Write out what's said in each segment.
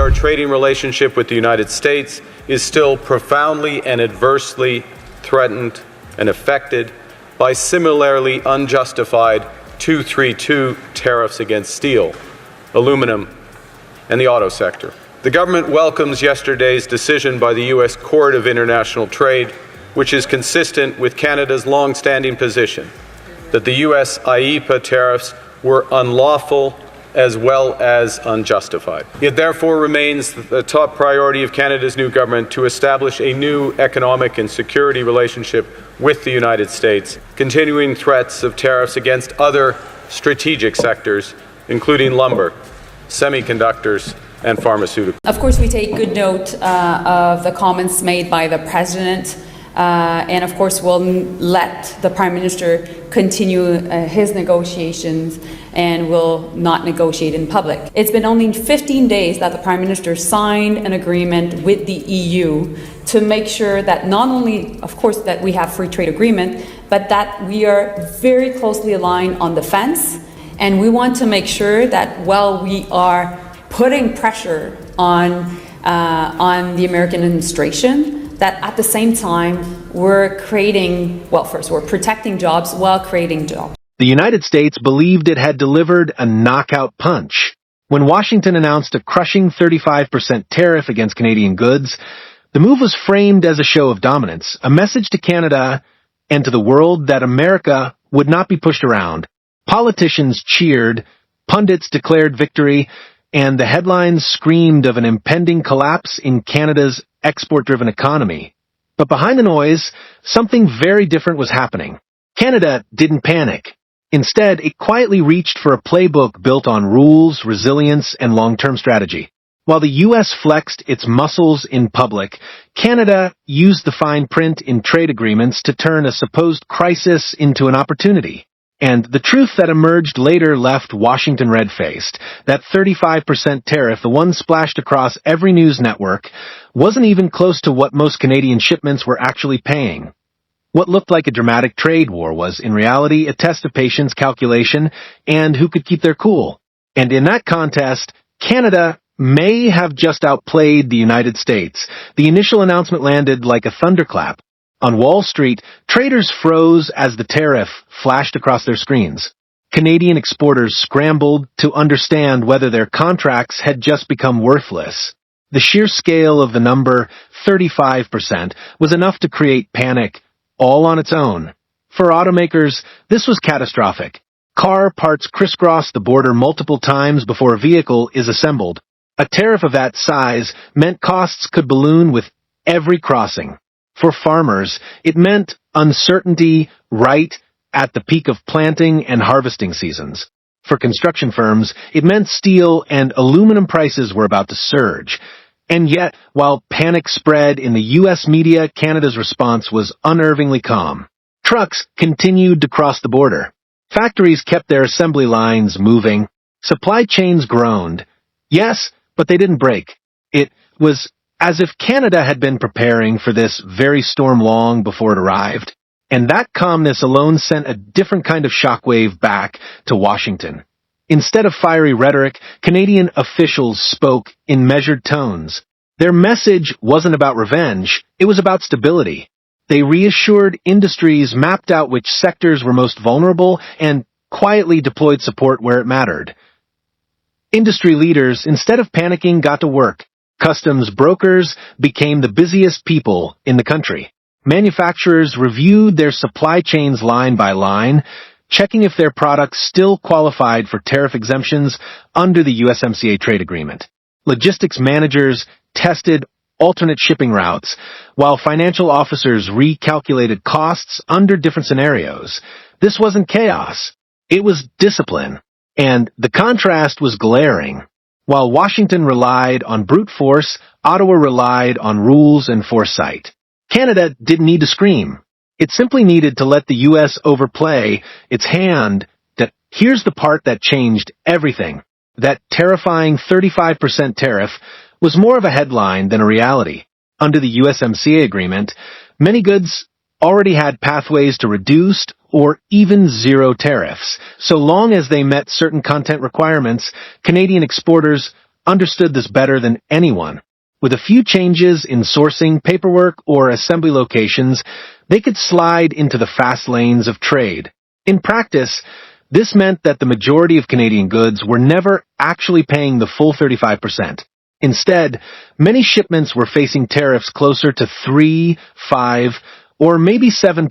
Our trading relationship with the United States is still profoundly and adversely threatened and affected by similarly unjustified 232 tariffs against steel, aluminum, and the auto sector. The government welcomes yesterday's decision by the U.S. Court of International Trade, which is consistent with Canada's long-standing position that the U.S. IEEPA tariffs were unlawful as well as unjustified. It therefore remains the top priority of Canada's new government to establish a new economic and security relationship with the United States, continuing threats of tariffs against other strategic sectors, including lumber, semiconductors, and pharmaceuticals. Of course, we take good note of the comments made by the President, and of course we'll let the Prime Minister continue his negotiations and will not negotiate in public. It's been only 15 days that the Prime Minister signed an agreement with the EU to make sure that not only, of course, that we have free trade agreement, but that we are very closely aligned on defense, and we want to make sure that while we are putting pressure on the American administration, that at the same time we're creating, well, first we're protecting jobs while creating jobs. The United States believed it had delivered a knockout punch. When Washington announced a crushing 35% tariff against Canadian goods, the move was framed as a show of dominance, a message to Canada and to the world that America would not be pushed around. Politicians cheered, pundits declared victory, and the headlines screamed of an impending collapse in Canada's export-driven economy. But behind the noise, something very different was happening. Canada didn't panic. Instead, it quietly reached for a playbook built on rules, resilience, and long-term strategy. While the U.S. flexed its muscles in public, Canada used the fine print in trade agreements to turn a supposed crisis into an opportunity. And the truth that emerged later left Washington red-faced. That 35% tariff, the one splashed across every news network, wasn't even close to what most Canadian shipments were actually paying. What looked like a dramatic trade war was, in reality, a test of patience, calculation, and who could keep their cool. And in that contest, Canada may have just outplayed the United States. The initial announcement landed like a thunderclap. On Wall Street, traders froze as the tariff flashed across their screens. Canadian exporters scrambled to understand whether their contracts had just become worthless. The sheer scale of the number, 35%, was enough to create panic, all on its own. For automakers, this was catastrophic. Car parts crisscross the border multiple times before a vehicle is assembled. A tariff of that size meant costs could balloon with every crossing. For farmers, it meant uncertainty right at the peak of planting and harvesting seasons. For construction firms, it meant steel and aluminum prices were about to surge. And yet, while panic spread in the U.S. media, Canada's response was unnervingly calm. Trucks continued to cross the border. Factories kept their assembly lines moving. Supply chains groaned. Yes, but they didn't break. It was as if Canada had been preparing for this very storm long before it arrived. And that calmness alone sent a different kind of shockwave back to Washington. Instead of fiery rhetoric, Canadian officials spoke in measured tones. Their message wasn't about revenge, it was about stability. They reassured industries, mapped out which sectors were most vulnerable, and quietly deployed support where it mattered. Industry leaders, instead of panicking, got to work. Customs brokers became the busiest people in the country. Manufacturers reviewed their supply chains line by line, checking if their products still qualified for tariff exemptions under the USMCA trade agreement. Logistics managers tested alternate shipping routes, while financial officers recalculated costs under different scenarios. This wasn't chaos. It was discipline. And the contrast was glaring. While Washington relied on brute force, Ottawa relied on rules and foresight. Canada didn't need to scream. It simply needed to let the U.S. overplay its hand. That here's the part that changed everything. That terrifying 35% tariff was more of a headline than a reality. Under the USMCA agreement, many goods already had pathways to reduced or even zero tariffs. So long as they met certain content requirements, Canadian exporters understood this better than anyone. With a few changes in sourcing, paperwork, or assembly locations, they could slide into the fast lanes of trade. In practice, this meant that the majority of Canadian goods were never actually paying the full 35%. Instead, many shipments were facing tariffs closer to 3, 5, or maybe 7%.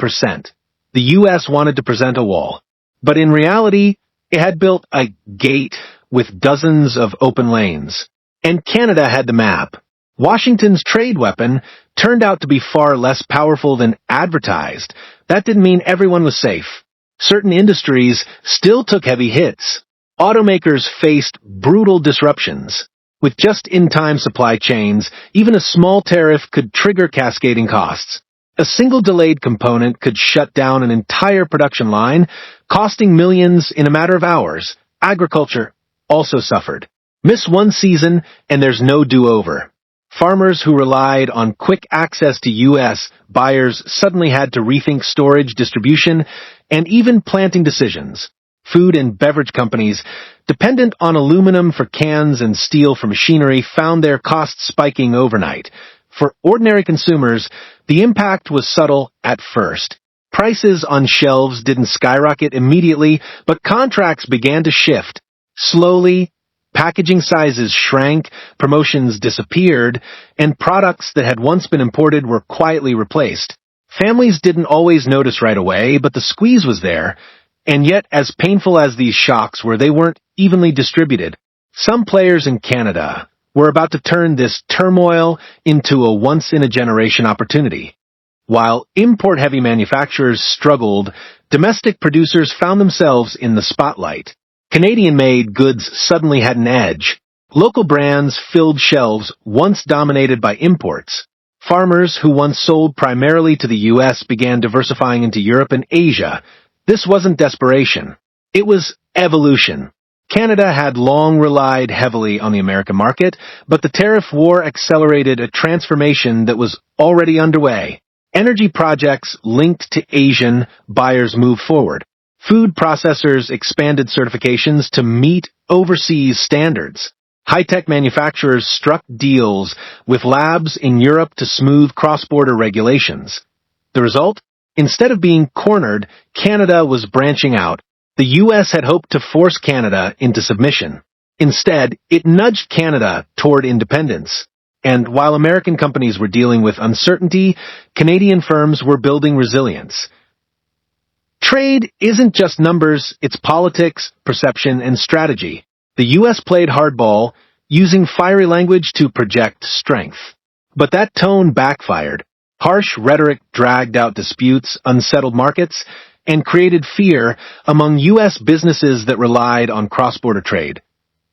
The U.S. wanted to present a wall, but in reality, it had built a gate with dozens of open lanes. And Canada had the map. Washington's trade weapon turned out to be far less powerful than advertised. That didn't mean everyone was safe. Certain industries still took heavy hits. Automakers faced brutal disruptions. With just-in-time supply chains, even a small tariff could trigger cascading costs. A single delayed component could shut down an entire production line, costing millions in a matter of hours. Agriculture also suffered. Miss one season, and there's no do-over. Farmers who relied on quick access to U.S. buyers suddenly had to rethink storage, distribution, and even planting decisions. Food and beverage companies, dependent on aluminum for cans and steel for machinery, found their costs spiking overnight. For ordinary consumers, the impact was subtle at first. Prices on shelves didn't skyrocket immediately, but contracts began to shift. Slowly, packaging sizes shrank, promotions disappeared, and products that had once been imported were quietly replaced. Families didn't always notice right away, but the squeeze was there, and yet as painful as these shocks were, they weren't evenly distributed. Some players in Canada were about to turn this turmoil into a once-in-a-generation opportunity. While import-heavy manufacturers struggled, domestic producers found themselves in the spotlight. Canadian-made goods suddenly had an edge. Local brands filled shelves once dominated by imports. Farmers who once sold primarily to the U.S. began diversifying into Europe and Asia. This wasn't desperation. It was evolution. Canada had long relied heavily on the American market, but the tariff war accelerated a transformation that was already underway. Energy projects linked to Asian buyers moved forward. Food processors expanded certifications to meet overseas standards. High-tech manufacturers struck deals with labs in Europe to smooth cross-border regulations. The result? Instead of being cornered, Canada was branching out. The U.S. had hoped to force Canada into submission. Instead, it nudged Canada toward independence. And while American companies were dealing with uncertainty, Canadian firms were building resilience. Trade isn't just numbers, it's politics, perception, and strategy. The U.S. played hardball, using fiery language to project strength. But that tone backfired. Harsh rhetoric dragged out disputes, unsettled markets, and created fear among U.S. businesses that relied on cross-border trade.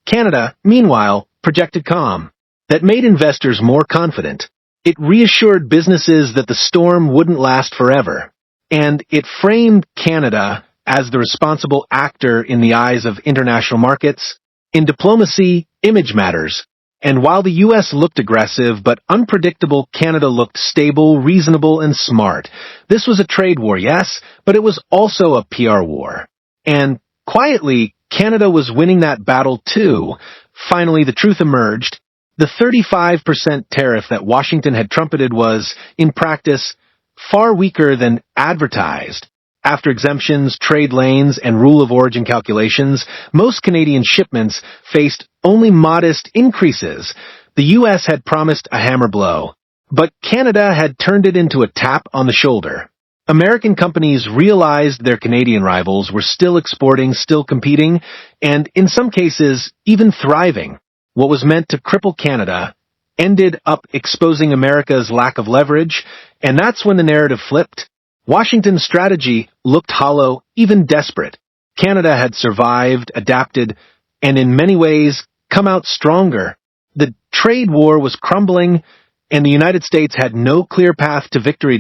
Canada, meanwhile, projected calm. That made investors more confident. It reassured businesses that the storm wouldn't last forever. And it framed Canada as the responsible actor in the eyes of international markets. In diplomacy, image matters. And while the U.S. looked aggressive but unpredictable, Canada looked stable, reasonable, and smart. This was a trade war, yes, but it was also a PR war. And quietly, Canada was winning that battle too. Finally, the truth emerged. The 35% tariff that Washington had trumpeted was, in practice, far weaker than advertised. After exemptions, trade lanes, and rule of origin calculations, most Canadian shipments faced only modest increases. The U.S. had promised a hammer blow, but Canada had turned it into a tap on the shoulder. American companies realized their Canadian rivals were still exporting, still competing, and in some cases, even thriving. What was meant to cripple Canada ended up exposing America's lack of leverage, and that's when the narrative flipped. Washington's strategy looked hollow, even desperate. Canada had survived, adapted, and in many ways come out stronger. The trade war was crumbling, and the United States had no clear path to victory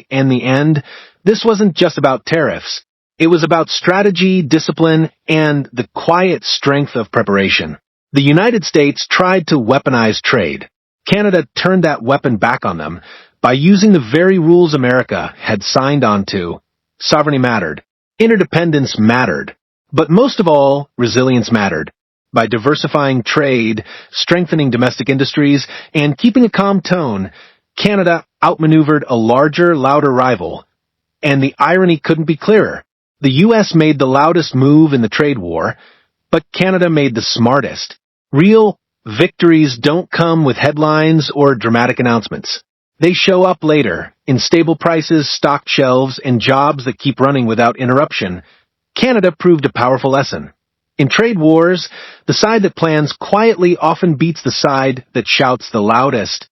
in the end. This wasn't just about tariffs. It was about strategy, discipline, and the quiet strength of preparation. The United States tried to weaponize trade. Canada turned that weapon back on them by using the very rules America had signed on to. Sovereignty mattered. Interdependence mattered. But most of all, resilience mattered. By diversifying trade, strengthening domestic industries, and keeping a calm tone, Canada outmaneuvered a larger, louder rival. And the irony couldn't be clearer. The U.S. made the loudest move in the trade war, but Canada made the smartest. Real victories don't come with headlines or dramatic announcements. They show up later, in stable prices, stocked shelves, and jobs that keep running without interruption. Canada proved a powerful lesson. In trade wars, the side that plans quietly often beats the side that shouts the loudest.